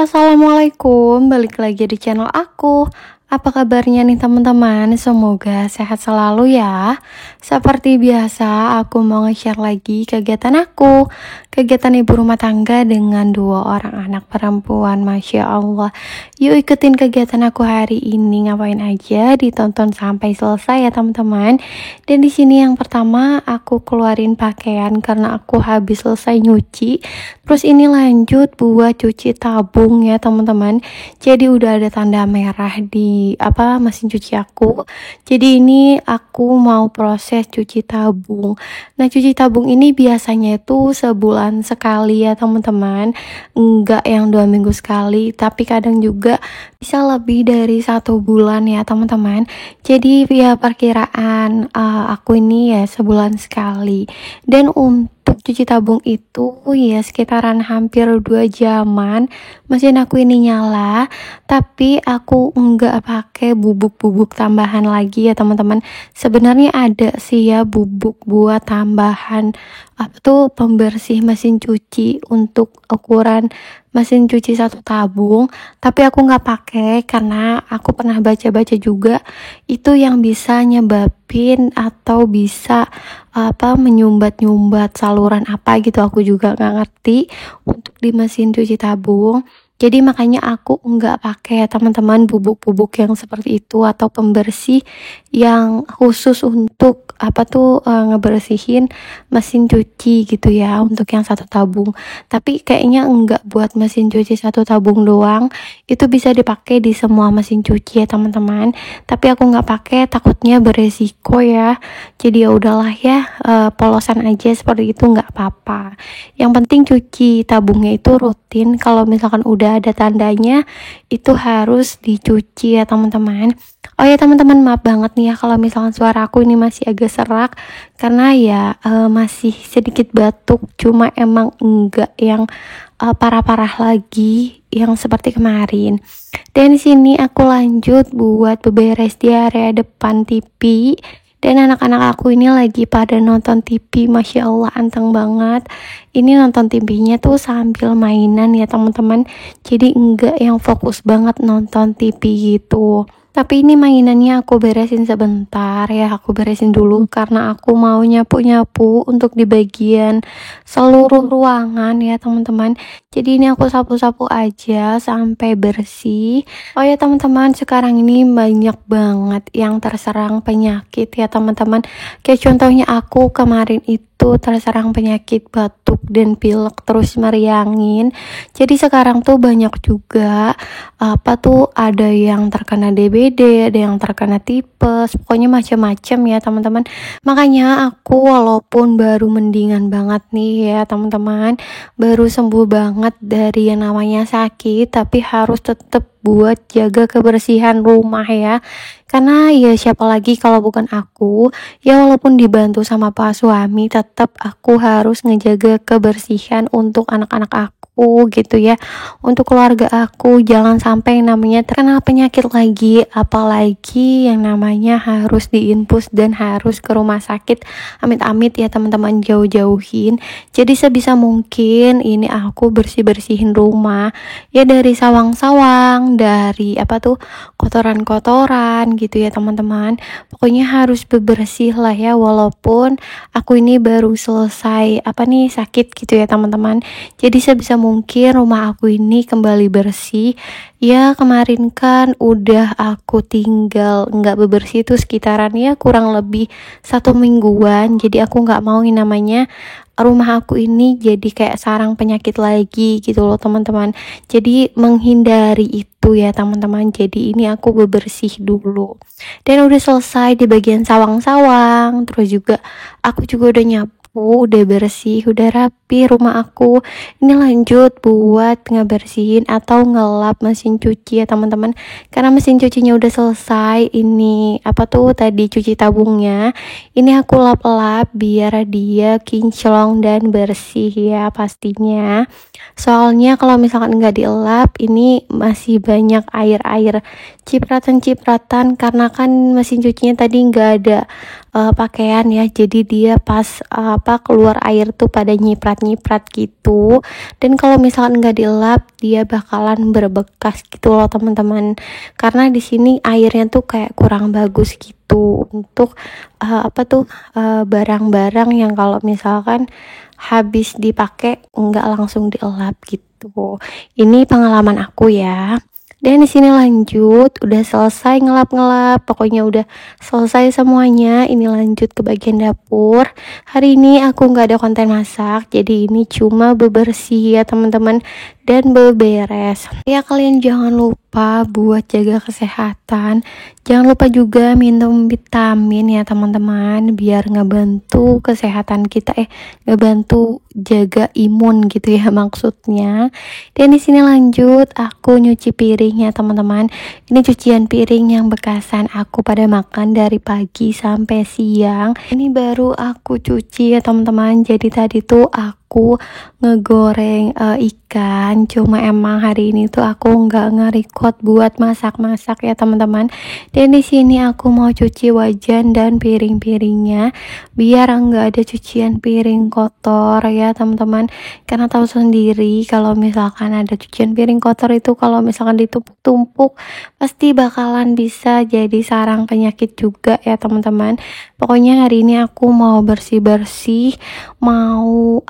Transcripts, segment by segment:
Hai, assalamualaikum. Balik lagi di channel aku. Apa kabarnya nih teman-teman? Semoga sehat selalu ya. Seperti biasa, aku mau nge-share lagi kegiatan aku. Kegiatan ibu rumah tangga dengan 2 orang anak perempuan. Masya Allah. Yuk ikutin kegiatan aku hari ini. Ngapain aja? Ditonton sampai selesai ya teman-teman. Dan di sini yang pertama aku keluarin pakaian karena aku habis selesai nyuci. Terus ini lanjut buat cuci tabung ya teman-teman. Jadi udah ada tanda merah di mesin cuci aku. Jadi ini aku mau proses cuci tabung. Nah, cuci tabung ini biasanya itu sebulan sekali ya teman-teman. Enggak yang 2 minggu sekali, tapi kadang juga bisa lebih dari 1 bulan ya teman-teman. Jadi ya perkiraan aku ini ya sebulan sekali. Dan untuk cuci tabung itu ya sekitaran hampir 2 jaman mesin aku ini nyala, tapi aku enggak pakai bubuk-bubuk tambahan lagi ya teman-teman. Sebenarnya ada sih ya bubuk buat tambahan pembersih mesin cuci untuk ukuran mesin cuci 1 tabung, tapi aku nggak pakai karena aku pernah baca-baca juga itu yang bisa nyebabin atau bisa menyumbat-nyumbat saluran apa gitu, aku juga nggak ngerti untuk di mesin cuci tabung. Jadi makanya aku nggak pakai teman-teman bubuk-bubuk yang seperti itu atau pembersih yang khusus untuk ngebersihin mesin cuci gitu ya, untuk yang 1 tabung. Tapi kayaknya enggak buat mesin cuci 1 tabung doang, itu bisa dipakai di semua mesin cuci ya teman-teman. Tapi aku nggak pakai, takutnya beresiko ya. Jadi ya udahlah ya, polosan aja seperti itu nggak apa-apa. Yang penting cuci tabungnya itu rutin. Kalau misalkan udah ada tandanya itu harus dicuci ya teman-teman. Oh ya teman-teman, maaf banget nih ya kalau misalkan suara aku ini masih agak serak karena ya masih sedikit batuk, cuma emang enggak yang parah-parah lagi yang seperti kemarin. Dan di sini aku lanjut buat beberes di area depan TV. Dan anak-anak aku ini lagi pada nonton TV, Masya Allah anteng banget. Ini nonton TV-nya tuh sambil mainan ya teman-teman. Jadi enggak yang fokus banget nonton TV gitu. Tapi ini mainannya aku beresin sebentar ya, aku beresin dulu karena aku mau nyapu-nyapu untuk di bagian seluruh ruangan ya teman-teman. Jadi ini aku sapu-sapu aja sampai bersih. Oh ya teman-teman, sekarang ini banyak banget yang terserang penyakit ya teman-teman. Kayak contohnya aku kemarin itu terserang penyakit batuk dan pilek terus meriangin. Jadi sekarang tuh banyak juga ada yang terkena DBD, ada yang terkena tipes, pokoknya macam-macam ya teman-teman. Makanya aku walaupun baru mendingan banget nih ya teman-teman, baru sembuh banget dari yang namanya sakit, tapi harus tetap buat jaga kebersihan rumah ya. Karena ya siapa lagi kalau bukan aku, ya walaupun dibantu sama pak suami, tetap aku harus ngejaga kebersihan untuk anak-anak aku gitu ya, untuk keluarga aku. Jangan sampai namanya terkena penyakit lagi, apalagi yang namanya harus diinfus dan harus ke rumah sakit. Amit-amit ya teman-teman, jauh-jauhin. Jadi sebisa mungkin ini aku bersih-bersihin rumah ya, dari sawang-sawang, dari kotoran-kotoran gitu ya teman-teman. Pokoknya harus bebersih lah ya, walaupun aku ini baru selesai sakit gitu ya teman-teman. Jadi sebisa mungkin rumah aku ini kembali bersih ya. Kemarin kan udah aku tinggal nggak bebersih itu sekitaran ya kurang lebih 1 mingguan. Jadi aku nggak mau yang namanya rumah aku ini jadi kayak sarang penyakit lagi gitu loh teman-teman. Jadi menghindari itu ya teman-teman. Jadi ini aku bebersih dulu. Dan udah selesai di bagian sawang-sawang. Terus juga aku juga udah nyapu, udah bersih, udah rapi rumah aku. Ini lanjut buat ngebersihin atau ngelap mesin cuci ya teman-teman. Karena mesin cucinya udah selesai. Ini tadi cuci tabungnya. Ini aku lap-lap biar dia kinclong dan bersih ya pastinya. Soalnya kalau misalkan nggak dielap, ini masih banyak air-air cipratan-cipratan karena kan mesin cucinya tadi nggak ada pakaian ya. Jadi dia pas kenapa keluar air tuh pada nyiprat-nyiprat gitu. Dan kalau misalkan nggak dilap, dia bakalan berbekas gitu loh teman-teman. Karena di sini airnya tuh kayak kurang bagus gitu untuk barang-barang yang kalau misalkan habis dipakai nggak langsung dielap gitu. Ini pengalaman aku ya. Dan di sini lanjut, udah selesai ngelap-ngelap, pokoknya udah selesai semuanya. Ini lanjut ke bagian dapur. Hari ini aku nggak ada konten masak, jadi ini cuma bebersih ya teman-teman, dan beberes. Ya kalian jangan lupa buat jaga kesehatan. Jangan lupa juga minum vitamin ya teman-teman, biar ngebantu kesehatan kita, ngebantu jaga imun gitu ya maksudnya. Dan di sini lanjut aku nyuci piring ya teman-teman. Ini cucian piring yang bekasan aku pada makan dari pagi sampai siang. Ini baru aku cuci ya teman-teman. Jadi tadi tuh aku ngegoreng ikan, cuma emang hari ini tuh aku nggak nge-record buat masak-masak ya teman-teman. Dan di sini aku mau cuci wajan dan piring-piringnya biar nggak ada cucian piring kotor ya teman-teman. Karena tahu sendiri kalau misalkan ada cucian piring kotor itu kalau misalkan ditumpuk-tumpuk pasti bakalan bisa jadi sarang penyakit juga ya teman-teman. Pokoknya hari ini aku mau bersih-bersih, mau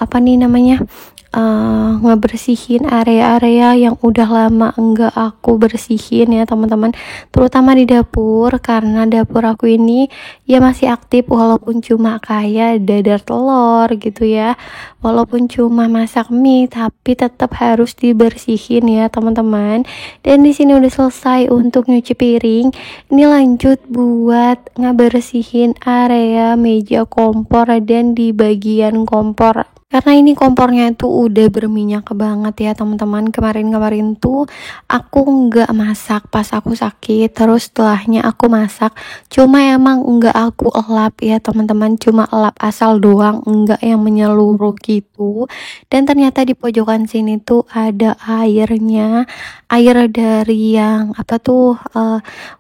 ngebersihin area-area yang udah lama enggak aku bersihin ya teman-teman, terutama di dapur, karena dapur aku ini ya masih aktif walaupun cuma kayak dadar telur gitu ya, walaupun cuma masak mie tapi tetap harus dibersihin ya teman-teman. Dan di sini udah selesai untuk nyuci piring. Ini lanjut buat ngebersihin area meja kompor dan di bagian kompor. Karena ini kompornya itu udah berminyak banget ya teman-teman. Kemarin tuh aku nggak masak pas aku sakit, terus setelahnya aku masak. Cuma emang nggak aku elap ya teman-teman, cuma elap asal doang, nggak yang menyeluruh gitu. Dan ternyata di pojokan sini tuh ada airnya, air dari yang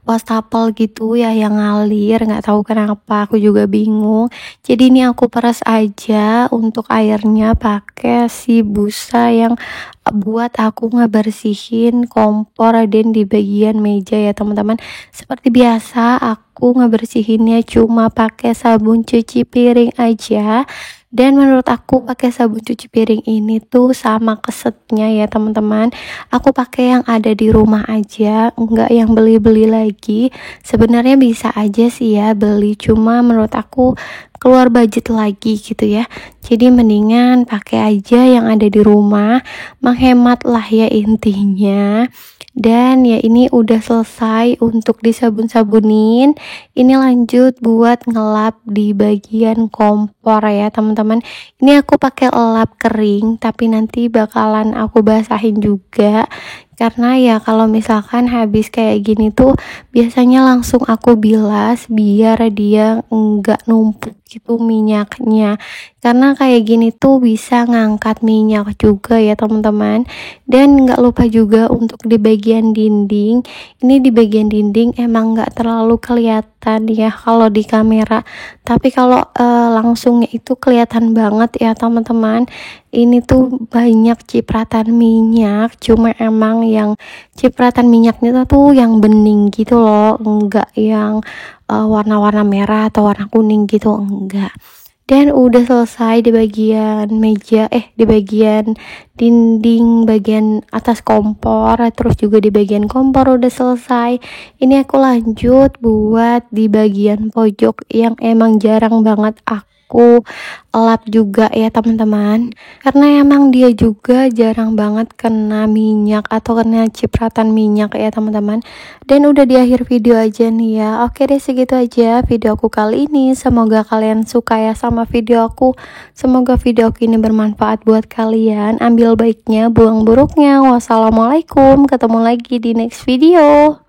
wastafel gitu ya, yang ngalir, nggak tahu kenapa, aku juga bingung. Jadi ini aku peras aja untuk airnya pakai si busa yang buat aku ngebersihin kompor dan di bagian meja ya teman-teman. Seperti biasa aku ngebersihinnya cuma pakai sabun cuci piring aja. Dan menurut aku pakai sabun cuci piring ini tuh sama kesetnya ya teman-teman. Aku pakai yang ada di rumah aja, enggak yang beli-beli lagi. Sebenarnya bisa aja sih ya beli, cuma menurut aku keluar budget lagi gitu ya. Jadi mendingan pakai aja yang ada di rumah, menghemat lah ya intinya. Dan ya ini udah selesai untuk disabun-sabunin. Ini lanjut buat ngelap di bagian kompor ya teman-teman. Ini aku pakai lap kering, tapi nanti bakalan aku basahin juga. Karena ya kalau misalkan habis kayak gini tuh biasanya langsung aku bilas biar dia enggak numpuk gitu minyaknya. Karena kayak gini tuh bisa ngangkat minyak juga ya teman-teman. Dan nggak lupa juga untuk di bagian dinding. Ini di bagian dinding emang nggak terlalu kelihatan ya kalau di kamera. Tapi kalau langsungnya itu kelihatan banget ya teman-teman. Ini tuh banyak cipratan minyak, cuma emang yang cipratan minyaknya tuh yang bening gitu loh, enggak yang warna-warna merah atau warna kuning gitu, enggak. Dan udah selesai di bagian meja, di bagian dinding, bagian atas kompor, terus juga di bagian kompor udah selesai. Ini aku lanjut buat di bagian pojok yang emang jarang banget aku lap juga ya teman-teman, karena emang dia juga jarang banget kena minyak atau kena cipratan minyak ya teman-teman. Dan udah di akhir video aja nih ya. Oke deh, segitu aja video aku kali ini. Semoga kalian suka ya sama video aku. Semoga video aku ini bermanfaat buat kalian. Ambil baiknya, buang buruknya. Wassalamualaikum, ketemu lagi di next video.